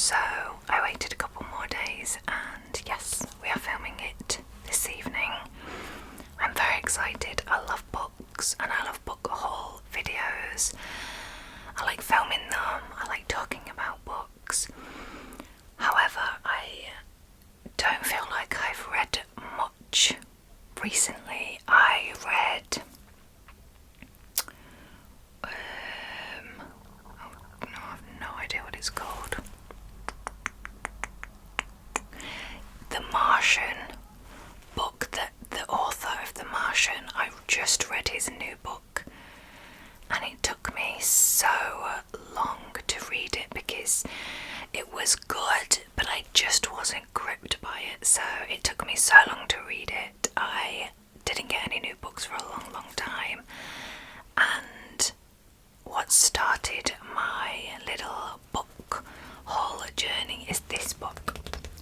So I waited a couple more days, and yes, we are filming it this evening. I'm very excited. I love books and I love book haul videos. I like filming them, I like talking about books. However, I don't feel like I've read much recently. I read I have no idea what it's called. The Martian book, that the author of The Martian, I just read his new book, and it took me so long to read it because it was good, but I just wasn't gripped by it, so it took me so long to read it. I didn't get any new books for a long time, and what started my little book haul journey is this book,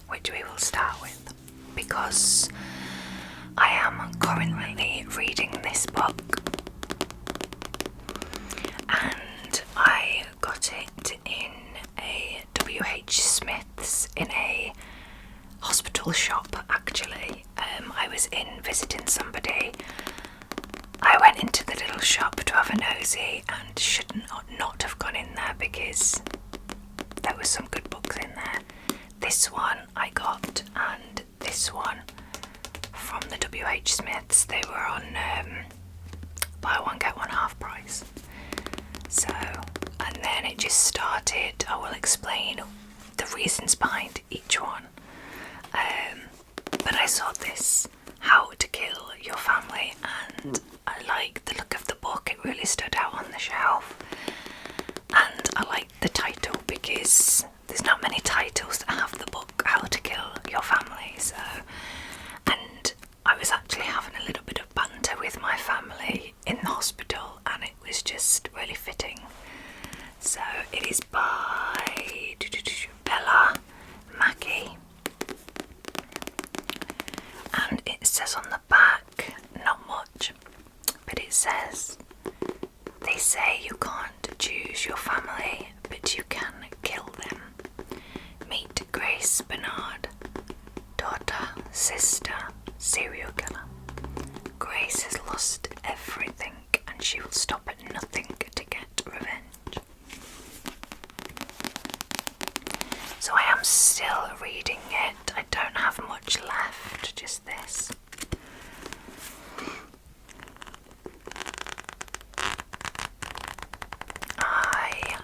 which we will start with, because I am currently reading this book, and I got it in a W.H. Smith's, in a hospital shop actually. I was in visiting somebody. I went into the little shop to have a nosy and should not have gone in there because there was some good books in there. This one I got, and this one from the W.H. Smiths. They were on buy one get one half price. So, and then it just started. I will explain the reasons behind each one. But I saw this, How to Kill Your Family, and I like the look of the book. It really stood out on the shelf, and I liked the title because there's not many titles that have the book How to Kill Your Family. So, and I was actually having a little bit of banter with my family in the hospital, and it was just really fitting. So it is by Bella Mackie, and it says on the back, not much, but it says, "They say you can't choose your family, but you can kill them. Meet Grace Bernard, daughter, sister, serial killer. Grace has lost everything, and she will stop at nothing to get revenge." So I am still reading it. I don't have much left, just this. I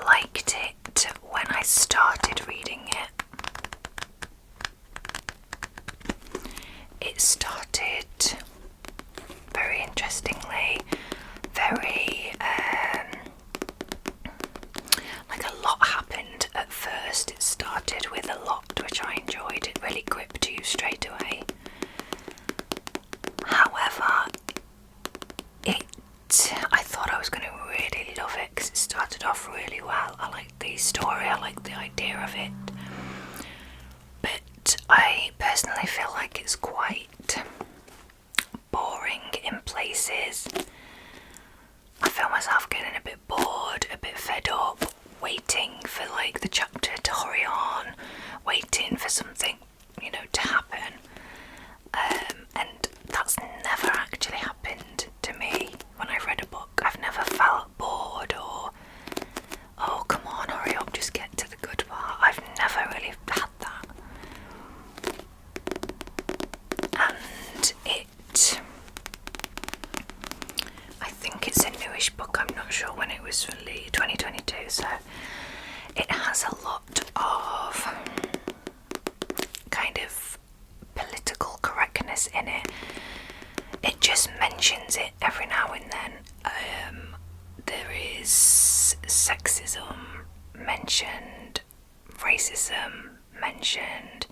liked it when I started reading it. It started very interestingly, very like a lot happened at first. It started with a lot, which I enjoyed. It really gripped you straight away. However, I thought I was going to really love it because it started off really well. I liked the story, I liked the idea of it, but I personally feel like it's quite boring in places. I feel myself getting a bit bored, a bit fed up, waiting for like the chapter to hurry on, waiting for something, to happen. And that's never actually happened to me when I've read a book. I've never felt bored or, oh come on, hurry up, just get to the good part. I've never really had that. And I think it's a newish book. I'm not sure when it was released, 2022, so it has a lot of kind of political correctness in it. It just mentions it every now and then. There is sexism mentioned, racism mentioned,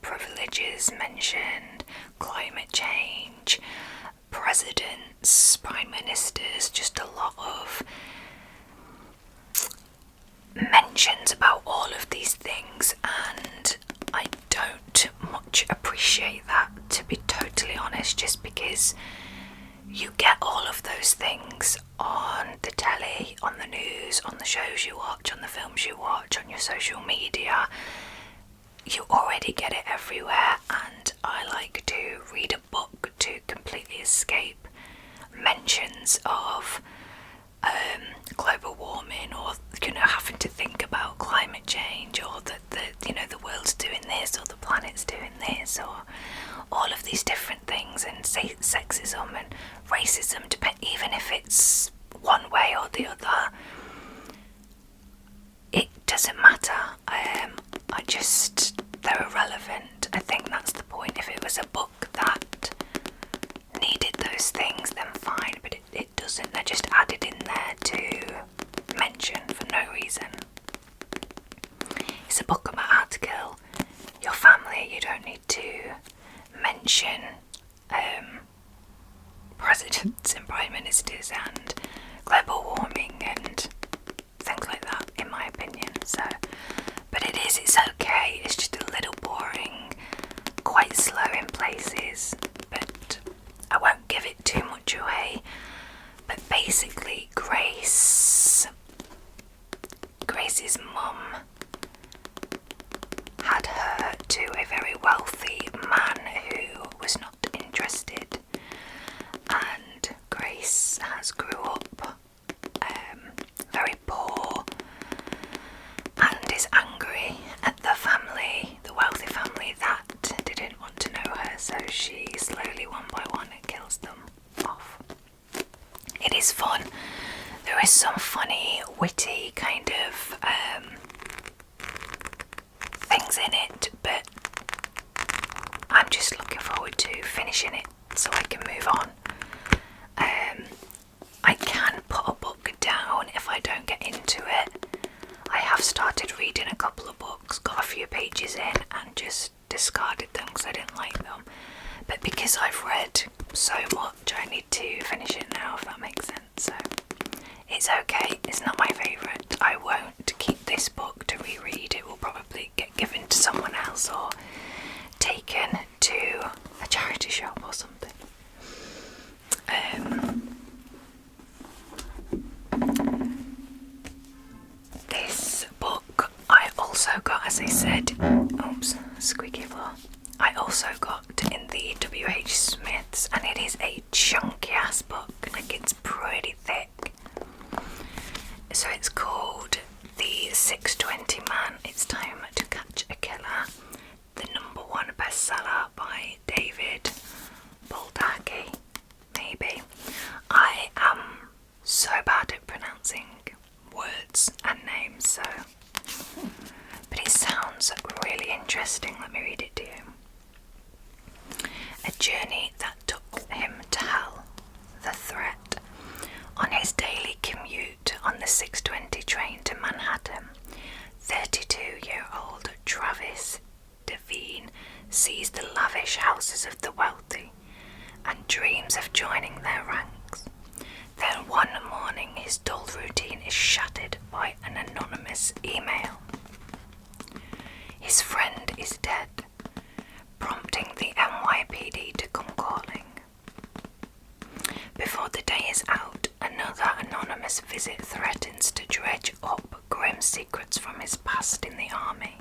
privileges mentioned, climate change, presidents, prime ministers, just a lot of mentions about all of these things, and I don't much appreciate that, to be totally honest, just because you get all of those things on the telly, on the news, news, on the shows you watch, on the films you watch, on your social media. You already get it everywhere, and I like to read a book to completely escape mentions of global warming, or having to think about climate change, or that the world's doing this, or the planet's doing this, or all of these different things, and sexism and racism, even if it's one way or the other. It doesn't matter. They're irrelevant. I think that's the point. If it was a book that needed those things, then fine, but it doesn't. They're just added in there to mention for no reason. It's a book about how to kill your family. You don't need to mention presidents and prime ministers and global warming and things like that, in my opinion. So, but it's okay. It's just a little boring, quite slow in places, but I won't give it too much away. But basically, Grace's mum had her to a very wealthy man who was not interested, and Grace has grew up very poor and is angry at the wealthy family that didn't want to know her, so she slowly, one by one, kills them off. It is fun. There is some funny, witty kind of things in it, but I'm just looking forward to finishing it so I can move on. I can put a book down if I don't get into it. I have started reading a couple of books, got a few pages in, and just discarded them because I didn't like them. But because I've read so much, I need to finish it now, if that makes sense. So it's okay. It's not my favourite. I won't keep this book to reread. It will probably get given to someone else or taken to a charity shop or something. This book I also got, as I said, squeaky floor. I also got in the W.H. Smiths, and it is a chunky ass book, like it's pretty thick. So it's called The 620 Man, It's Time to Catch a Killer, the #1 bestseller by David Baldacci, maybe. I am so bad at pronouncing words and names, so, but it sounds really interesting. Let me read it to you. A journey that took him to hell. The threat. On his daily commute on the 6:20 train to Manhattan, 32-year-old Travis Devine sees the lavish houses of the wealthy and dreams of joining their ranks. Then one morning his dull routine is shattered by an anonymous email. His friend is dead, prompting the NYPD to come calling. Before the day is out, another anonymous visit threatens to dredge up grim secrets from his past in the army,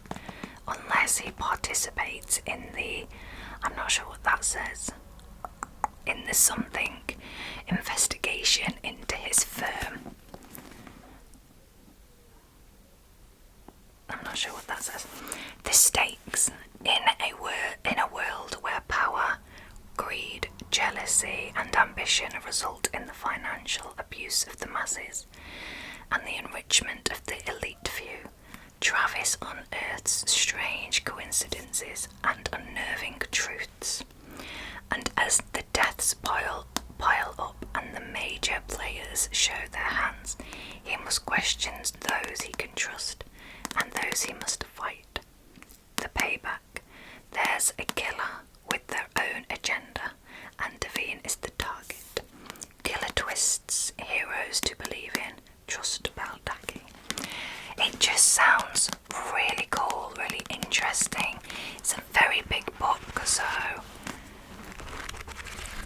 unless he participates in the, I'm not sure what that says, in the something investigation into his firm. I'm not sure what that says. The stakes in a world where power, greed, jealousy and ambition result in the financial abuse of the masses and the enrichment of the elite few, Travis unearths strange coincidences and unnerving truths. And as the deaths pile up and the major players show their hands, he must question those he can trust and those he must fight. The payback. There's a killer with their own agenda, and Devine is the target. Killer twists, heroes to believe in, trust Baldacci. It just sounds really cool, really interesting. It's a very big book, so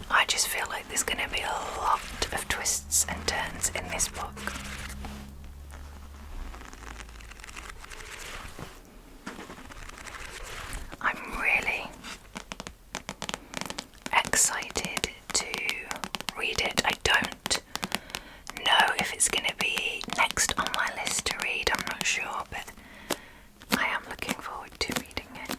I just feel like there's going to be a lot of twists and turns in this book. if it's going to be next on my list to read, I'm not sure, but I am looking forward to reading it.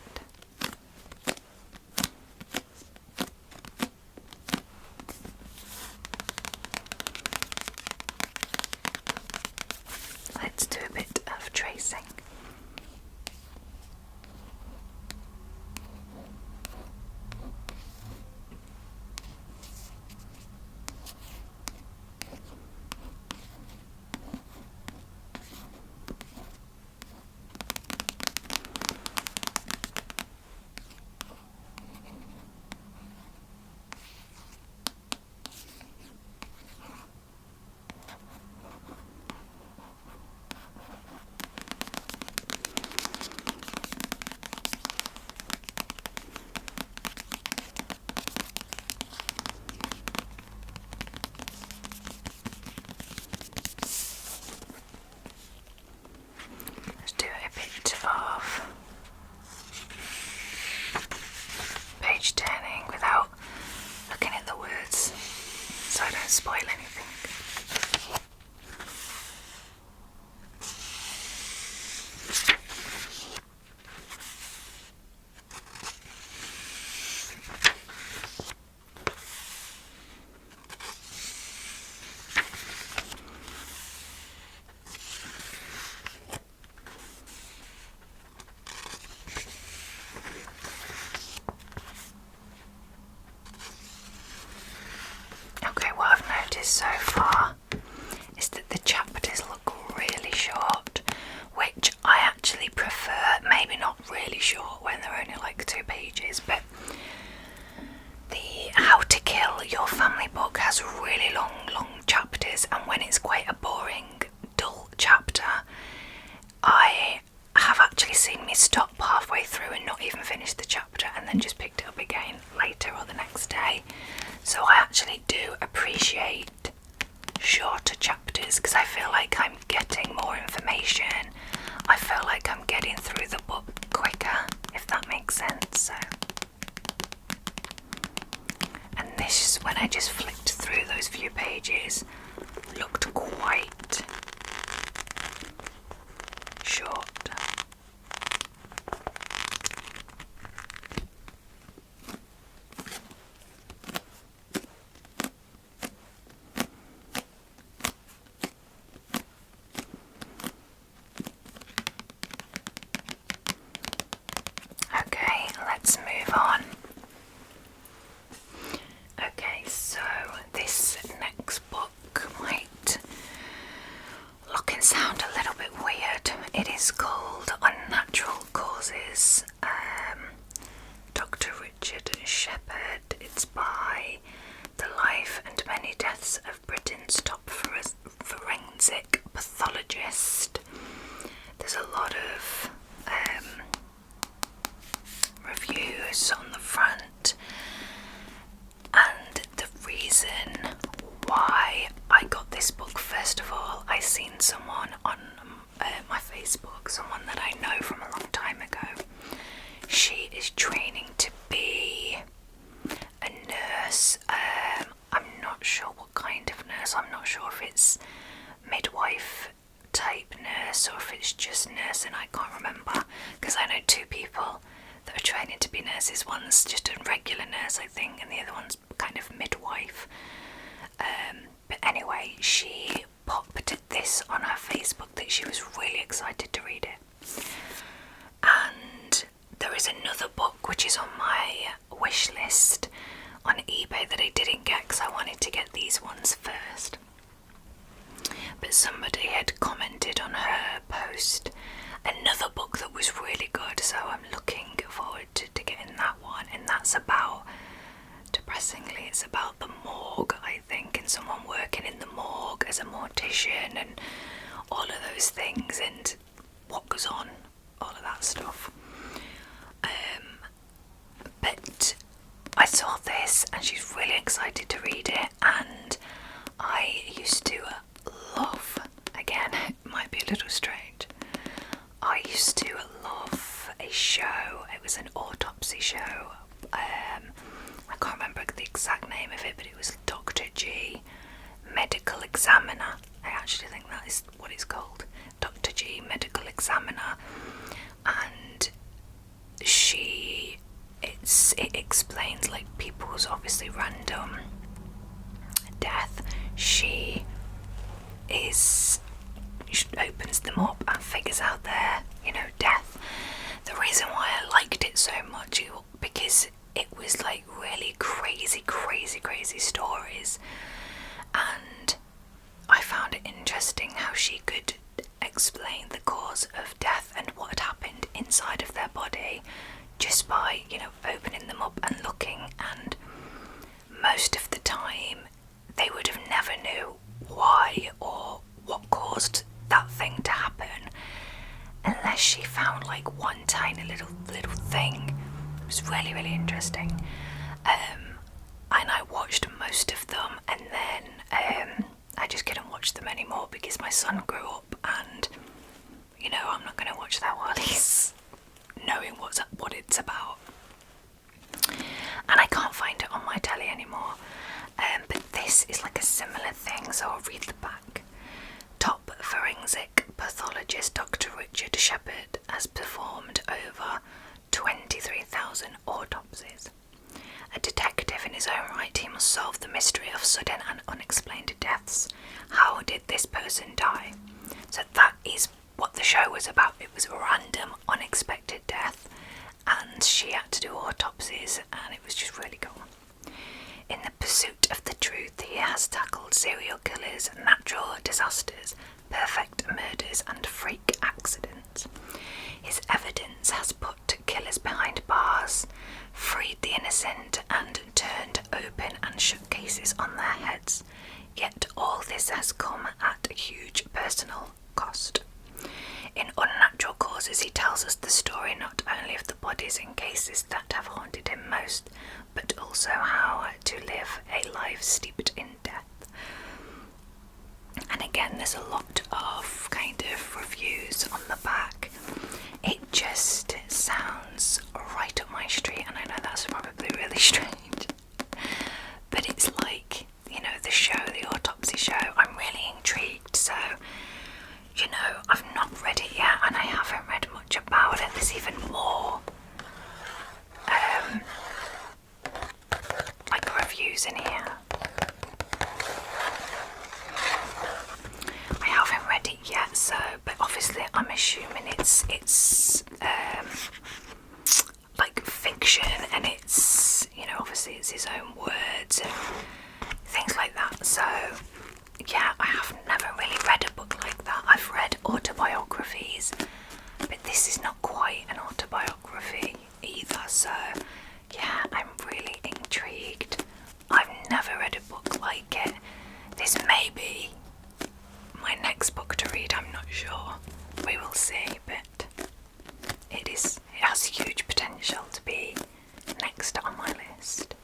Let's do a bit of tracing. Let's do a bit of page turning without looking at the words so I don't spoil anything. Okay, what I've noticed so far is that the chapters look really short, which I actually prefer. Maybe not really short when they're only like 2 pages, but the How to Kill Your Family book has really long chapters, and when it's quite a boring, dull chapter, I have actually seen me stop halfway through and not even finish the chapter and then just picked it up again later or the next day. So I actually do appreciate shorter chapters because I feel like I'm getting more information. I feel like I'm getting through the book quicker, if that makes sense. So, and this, when I just flicked through those few pages, looked quite short. Okay, let's move on. Okay, so this next book might look and sound a little bit weird. It is called Unnatural Causes, Dr. Richard Shepherd. It's by The Life and Many Deaths of Britain's Top Forensic Pathologist. There's a lot of reviews on the front, and the reason why I got this book, first of all, I seen someone on my Facebook, someone that I know from a long time ago. She is training to be a nurse. I'm not sure what kind of nurse. I'm not sure if it's midwife type nurse or if it's just nursing. I can't remember, because I know 2 people that are training to be nurses. One's just a regular nurse, I think, and the other one's kind of midwife. But anyway, she popped this on her Facebook that she was really excited to read it. And there is another book which is on my wish list on eBay that I didn't get because I wanted to get these ones first. But somebody had commented on her post another book that was really good, so I'm looking forward to getting that one. And that's about, depressingly, it's about the morgue, I think, and someone working in the morgue as a mortician and all of those things and what goes on, all of that stuff. But I saw this and she's really excited to read it, and I used to love, again, it might be a little strange, I used to love a show. It was an autopsy show. I can't remember the exact name of it, but it was Dr. G, Medical Examiner. I actually think that is what it's called, Dr. G, medical examiner, and it explains like people's obviously random death. She opens them up and figures out their, death. The reason why I liked it so much because it was like really crazy stories, and I found it interesting how she could explain the cause of death and what had happened inside of their body just by, opening them up and looking. And most of the time they would have never knew why or what caused that thing to happen unless she found like one tiny little thing. It was really interesting. And I watched most of them, and then I just couldn't watch them anymore because my son grew up, and I'm not going to watch that while he's knowing what it's about. And I can't find it on my telly anymore. But this is like a similar thing, so I'll read the back. Top forensic pathologist Dr. Richard Shepherd has performed over 23,000 autopsies. A detective in his own right, he must solve the mystery of sudden and unexplained deaths. How did this person die? So that is what the show was about. It was a random, unexpected death, and she had to do autopsies, and it was just really cool. In the pursuit of the truth, he has tackled serial killers, natural disasters, perfect murders, and freak accidents. His evidence has put killers behind bars, freed the innocent, and turned open and shut cases on their heads. Yet all this has come at a huge personal cost. In Unnatural Causes, he tells us the story not only of the bodies and cases that have haunted him most, but also how to live a life steeped in death. And again, there's a lot of kind of reviews on the back. It just sounds right up my street, and I know that's probably really strange, but it's like, the show, the autopsy show, I'm really intrigued. So, I've not read it yet, and I haven't read much about it. There's even more like reviews in here. I haven't read it yet, so, but obviously I'm assuming it's like fiction, and it's, obviously it's his own words and things like that. So yeah, I have never really read a book like that. I've read autobiographies, but this is not quite an autobiography either. So yeah, I'm really intrigued. I've never read a book like it. This may be my next book to read, I'm not sure. We will see, but it has huge potential to be next on my list.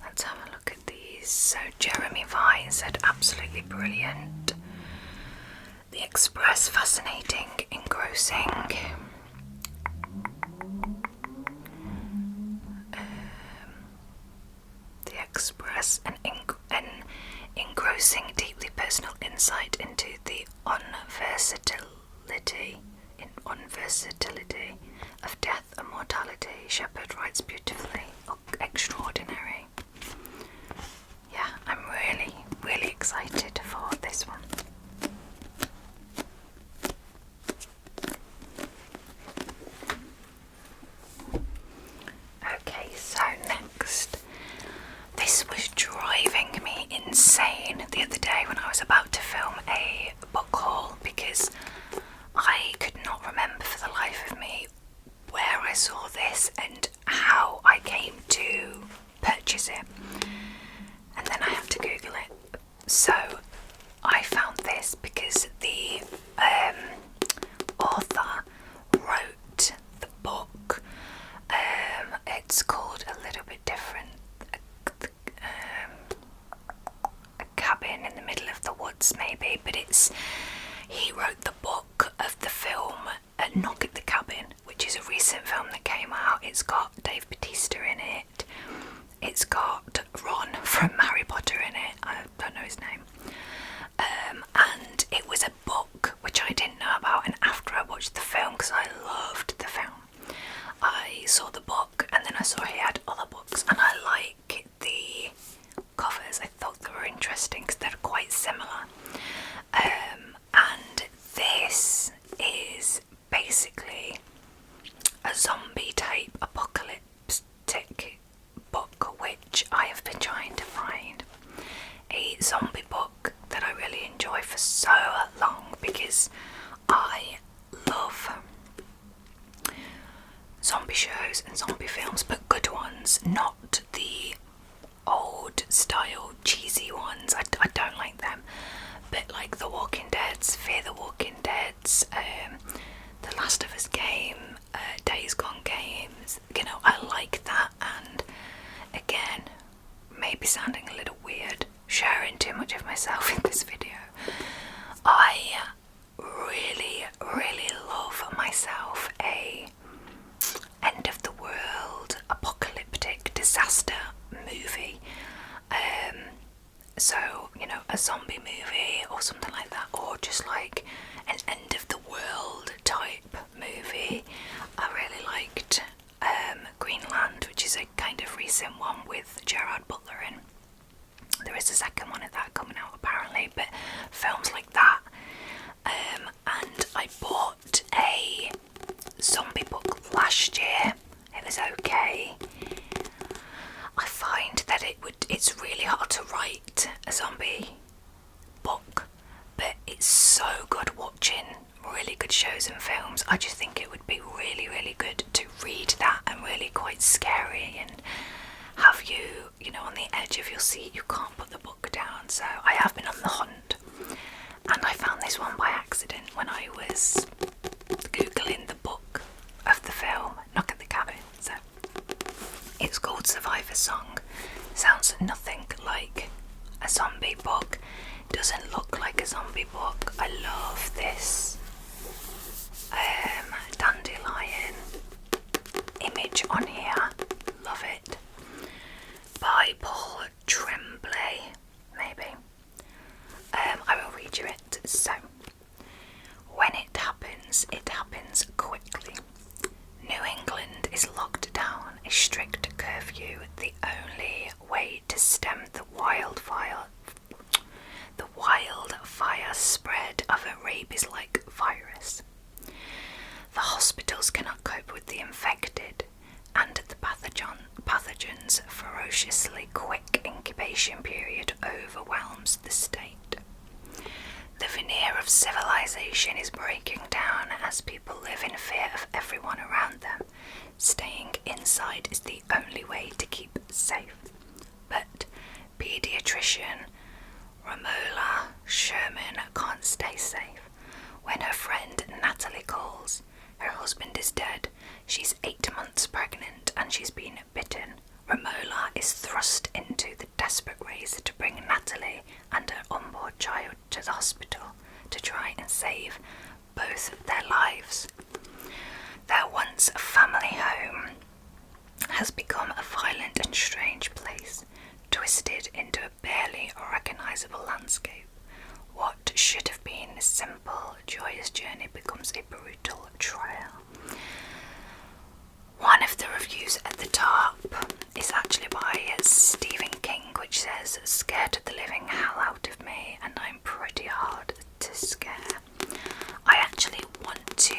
Let's have a look at these. So Jeremy Vine said absolutely brilliant. The Express, fascinating, engrossing. The Express, an engrossing, deeply personal insight into the unversatility of death and mortality. Shepherd writes beautifully. Extraordinary. Yeah, I'm really excited for this one. Okay, so next. This was driving me insane the other day when I was about to film a book haul, because I could not remember for the life of me where I saw this and how I came to purchase it. And then I had to Google it. So I found this because the author wrote the book. It's called a little bit different. A cabin in the middle of the woods, maybe, but he wrote the book of the film Knock at the Cabin, which is a recent film that came out. It's got Dave Bautista in it. It's got Ron from Harry Potter in it. I don't know his name. And it was a book which I didn't know about, and after I watched the film, because I loved the film, I saw the book and then I saw he had other books, and I like the covers. I thought they were interesting because they're quite similar. And this is basically a zombie type apocalyptic book which I have been trying to find. A zombie book that I really enjoy for so long, because I love zombie shows and zombie films, but good ones, not the old style cheesy ones. I don't like them, but like The Walking Dead's, Fear the Walking Dead's, The Last of Us game, Days Gone games, you know, I like that. And again, maybe sounding a little weird, sharing too much of myself in this video, I really love myself a end of the world apocalyptic disaster movie. So, you know, a zombie movie or something like that, or just like an end of the world type movie. I really liked Greenland, which is a kind of recent one with Gerard Butler in. There is a second one of that coming out apparently, but films like that. And I bought a zombie book last year. It was okay. I find that it's really hard to write a zombie book, but it's so good watching really good shows and films. I just think it would be really good to read that, and really quite scary, and have you, you know, on the edge of your seat. You can't put the book down. So I have been on the hunt, and I found this one by accident when I was googling the book of the film Knock at the Cabin. So it's called Survivor Song. Sounds nothing like a zombie book, doesn't look like a zombie book. I love this dandelion image on here, love it. By Paul Tremblay, maybe. I will read you it. So, when it happens quickly. New England is locked down, a strict curfew, the only way to stem the wildfire spread of a rabies-like virus. The hospitals cannot cope with the infected, and the pathogen's ferociously quick incubation period overwhelms the state. The veneer of civilization is breaking down as people live in fear of everyone around them. Staying inside is the only way to keep safe. But pediatrician Romola Sherman can't stay safe. When her friend Natalie calls, her husband is dead, she's 8 months pregnant, and she's been bitten. Romola is thrust into the desperate race to bring Natalie and her unborn child to the hospital to try and save both their lives. Their once family home has become a violent and strange place, twisted into a barely recognisable landscape. What should have been a simple, joyous journey becomes a brutal trial. One of the reviews at the top is actually by Stephen King, which says, "Scared the living hell out of me, and I'm pretty hard to scare." I actually want to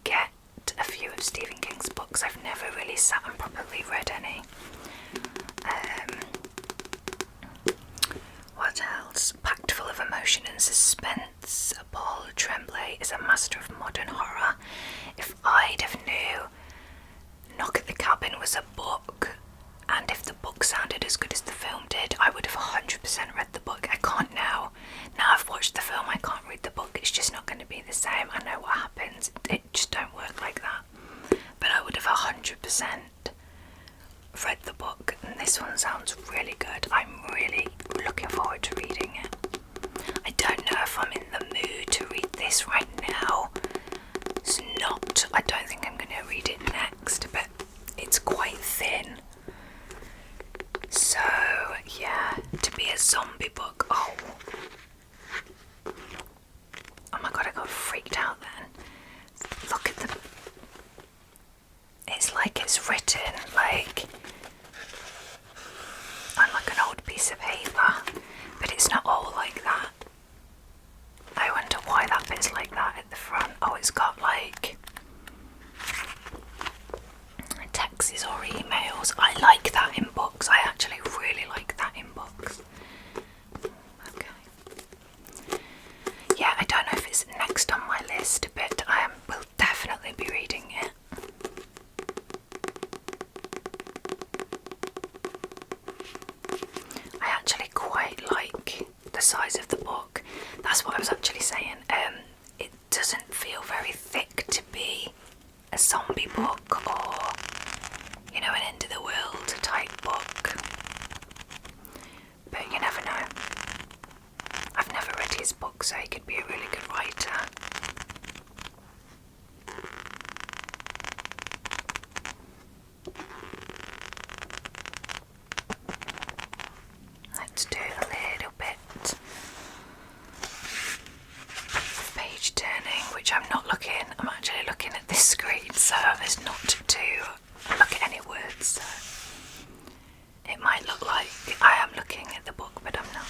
get a few of Stephen King's books. I've never really sat and properly read any. What else? Packed full of emotion and suspense, Paul Tremblay is a master of modern horror. If I'd have knew Knock at the Cabin was a book, and if the book sounded as good as the film did, I would have 100% read the book. I can't now. Now I've watched the film, I can't read the book. It's just not going to be the same. I know what happens. It just don't work like that. But I would have 100% read the book, and this one sounds really good. I'm really looking forward to reading it. I don't know if I'm in the mood to read it's like that at the front. Oh, it's got like texts or emails. I like that in books. I actually really like that in books. Okay. Yeah, I don't know if it's next on my list, but I will definitely be reading it. I actually quite like the size of the book. That's what I was actually saying. It doesn't feel very thick to be a zombie book or, you know, an end of the world type book. But you never know. I've never read his book, so he could be a really good writer. Let's do a little bit of page turning, which I'm not looking. I'm actually looking at this screen, so as not to look at any words. So it might look like I am looking at the book, but I'm not.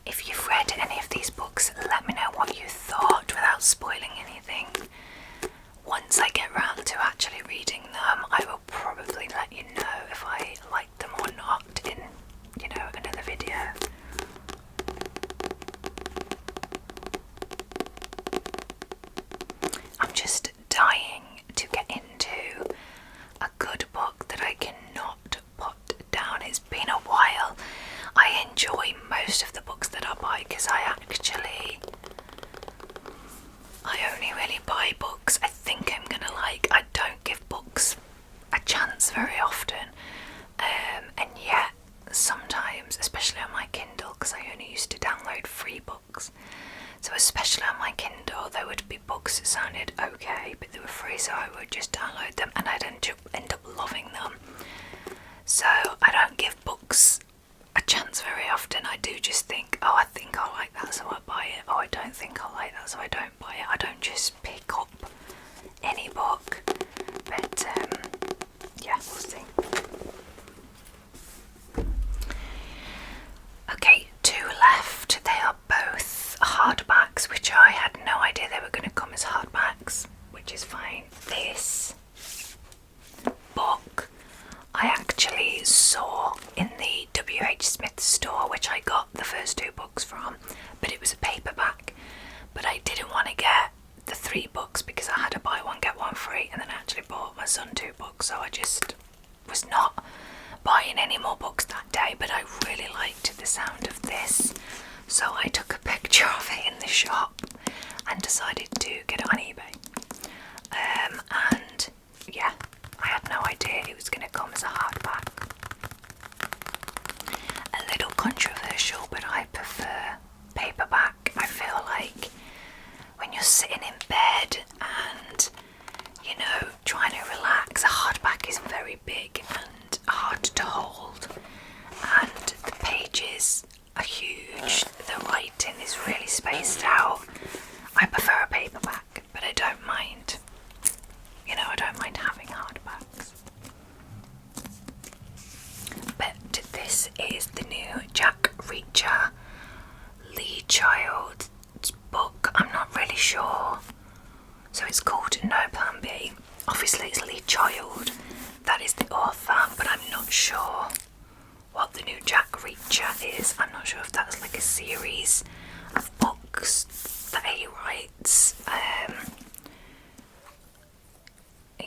If you've read any of these books, let me know what you thought without spoiling anything. Once I get round to actually reading them, I will probably let you know if I like them or not in, you know, another video. I'm just dying to get into a good book that I cannot put down. It's been a while. I enjoy most of the books that I buy because I only really buy books I think I'm gonna like. I don't give books a chance very often, and yet sometimes, especially on my Kindle, because I only used to download free books, so especially on my Kindle there would be books that sounded okay but they were free, so I would just download them and I'd end up loving them. So I don't give books a chance very often. I do just think, oh, I think I'll like that, so I buy it. Oh, I don't think I'll like that, so I don't buy it. I don't just pick up any book. But yeah, we'll see. Okay, two left. They are both hardbacks, which I had no idea they were going to come as hardbacks, which is fine. This book I actually saw in the W.H. Smith store, which I got the first two books from, but it was a paperback. But I didn't want to get the 3 books because I had to buy one get one free, and then I actually bought my son 2 books, so I just was not buying any more books that day. But I really liked the sound of this, so I took a picture of it in the shop and decided to get it on eBay. And yeah, I had no idea it was going to come as a hardback. A little controversial, but I prefer paperback. I feel like when you're sitting in bed and, you know, trying to relax, a hardback is very big and hard to hold, and the pages are huge, the writing is really spaced out. I prefer a paperback, but I don't mind, you know, I don't mind having hardbacks. But this is the new Jack Reacher Lee Child book. I'm not really sure. So it's called No Plan B. Obviously it's Lee Child, that is the author, but I'm not sure what the new Jack Reacher is. I'm not sure if that's like a series of books that he writes.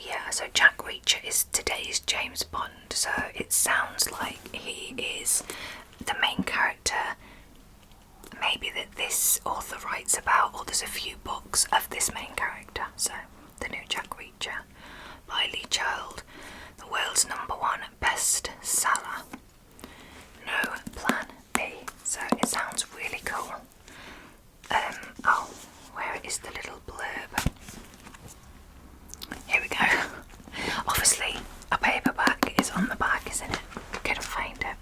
Yeah, so Jack Reacher is today's James Bond, so it sounds like he is the main character. Maybe that this author writes about, or there's a few books of this main character. So, the new Jack Reacher by Lee Child, the world's #1 bestseller. No Plan B. So it sounds really cool. Oh, where is the little blurb? Here we go. Obviously, a paperback is on the back, isn't it? Couldn't find it.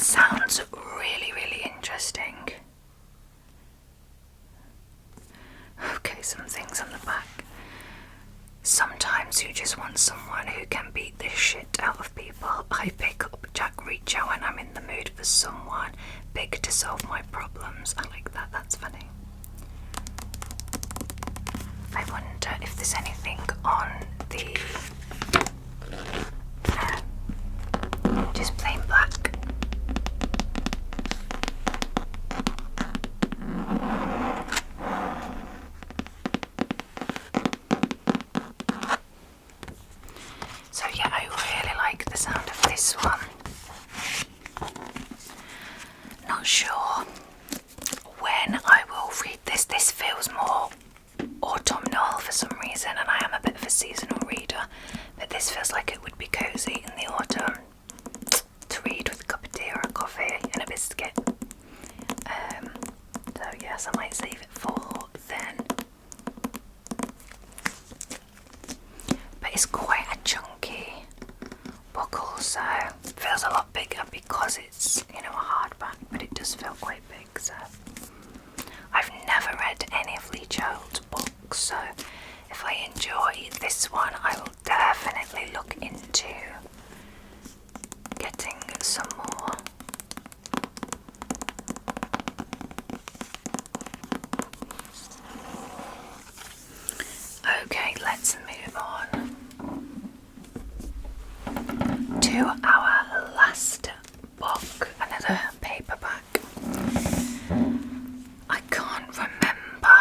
sounds really, really interesting. Okay, some things on the back. Sometimes you just want someone who can beat the shit out of people. I pick up Jack Reacher when I'm in the mood for someone big to solve my problems. I like that, that's funny. I wonder if there's anything on the just plain black. So yeah, I really like the sound of this one. Not sure when I will read this. This feels more autumnal for some reason, and I am a bit of a seasonal reader, but this feels like it would be cozy in the autumn to read with a cup of tea or a coffee and a biscuit. So yes, I might save it for then. But it's quite a chunky book also. Feels a lot bigger because it's, you know, a hardback, but it does feel quite big. So I've never read any of Lee Child's books, so if I enjoy this one, I will definitely look into getting some more. Okay, let's move on to our last book, another paperback. I can't remember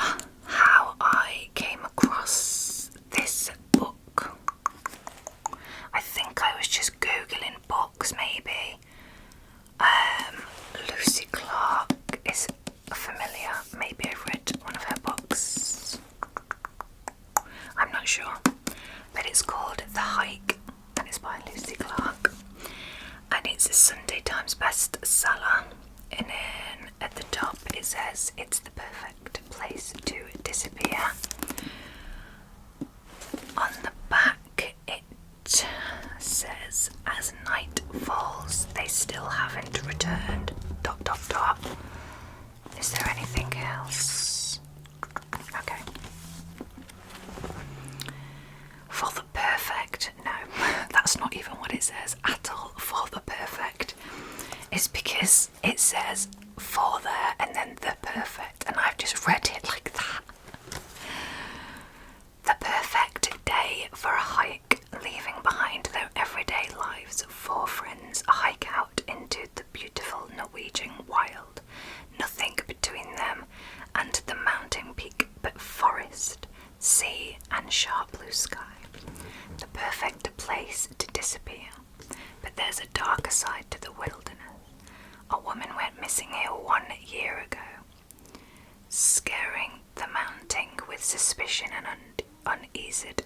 how I came across this book. I think I was just googling books maybe. Lucy Clark is familiar. Maybe I've read one of her books. I'm not sure. But it's called The Hike and it's by Lucy Clark. And it's a Sunday Times bestseller. And then at the top it says it's the perfect place to disappear. On the back it says as night falls they still haven't returned ... Is there anything else? Okay. For the perfect, no, that's not even what it says at all. For the perfect is because it says for there and then the perfect, and I've just read it like that. The perfect day for a hike, leaving behind their everyday lives. Four friends hike out into the beautiful Norwegian wild. Nothing between them and the mountain peak but forest, sea and sharp blue sky. The perfect place to disappear. But there's a darker side to the wilderness. A woman went missing here 1 year ago, scaring the mountain with suspicion and unanswered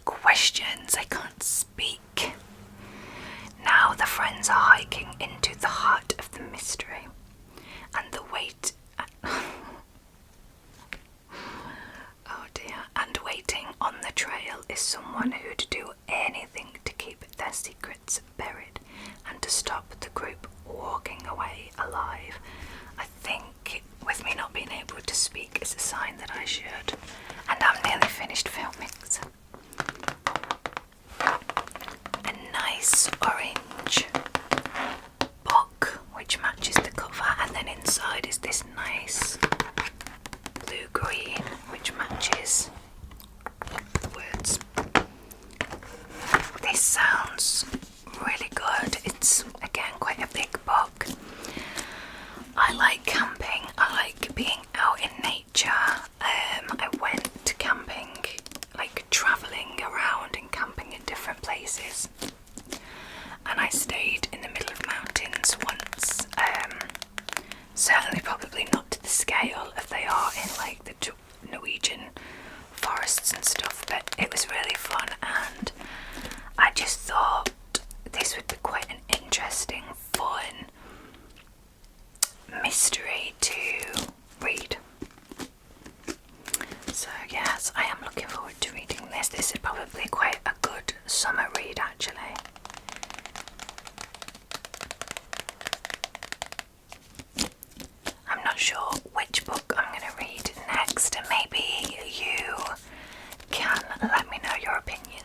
questions. I can't speak. Now the friends are hiking into the heart of the mystery, and the wait. Oh dear. And waiting on the trail is someone who'd do anything to keep their secrets buried and to stop the group walking away alive. I think with me not being able to speak is a sign that I should. And I'm nearly finished filming, so. A nice orange book which matches the cover, and then inside is this nice blue-green which matches the words. This sounds really good. It's again quite a big book. I like camping. I like being out in nature. I went camping, like travelling around and camping in different places. And I stayed in the middle of mountains once. Certainly probably not to the scale as they are in like the Norwegian forests and stuff, but it was really fun, and I just thought this would be quite an interesting, fun mystery to read. So yes, I am looking forward to reading this. This is probably quite a good summer read actually.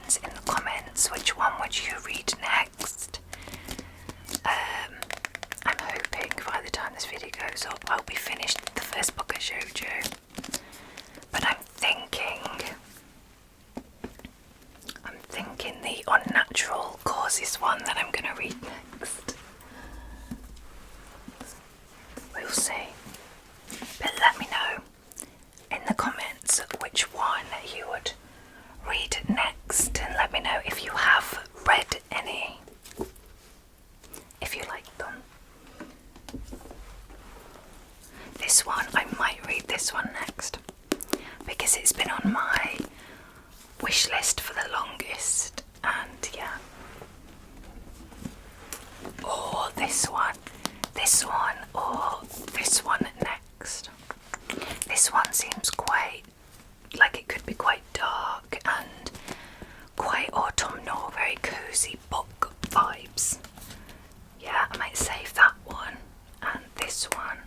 suggestions in the comments. Which one would you read next? I'm hoping by the time this video goes up I'll be finished the first book I showed you. But I'm thinking the Unnatural Causes one that I'm going to read next. We'll see. But let me know in the comments which one you would read next, and let me know if you have read any, if you like them. This one, I might read this one next because it's been on my wish list for the longest, and yeah. Or this one, or this one next. This one seems quite like it could be quite dark and quite autumnal, very cozy book vibes. Yeah, I might save that one and this one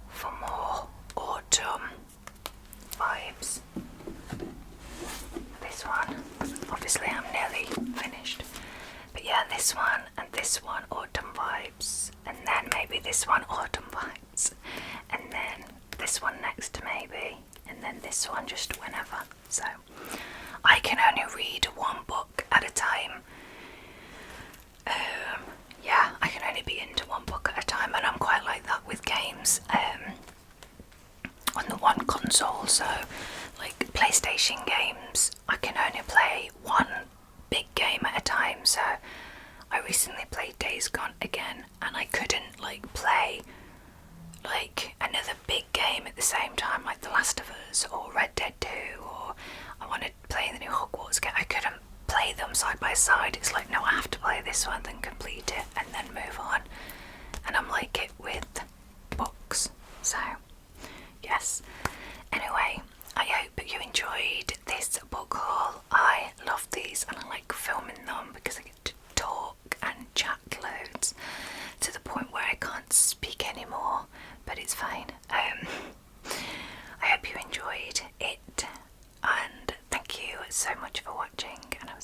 for more autumn vibes. This one, obviously I'm nearly finished. But yeah, this one autumn vibes, and then maybe this one autumn vibes, and then this one next maybe, and then this one just whenever. So I can only read one book at a time. Yeah, I can only be into one book at a time, and I'm quite like that with games on the one console. So like PlayStation games, I can only play one big game at a time. So I recently played Days Gone again, and I couldn't like play like another big game at the same time, like The Last of Us or Red Dead 2, or I wanted to play the new Hogwarts game. I couldn't play them side by side. It's like, no, I have to play this one, then complete it, and then move on. And I'm like it with books. So yes. Anyway, I hope you enjoyed this book haul. I love these, and I like filming them because I get to talk and chat loads to the point where I can't speak anymore, but it's fine. I hope you enjoyed it, and thank you so much for watching, and I'll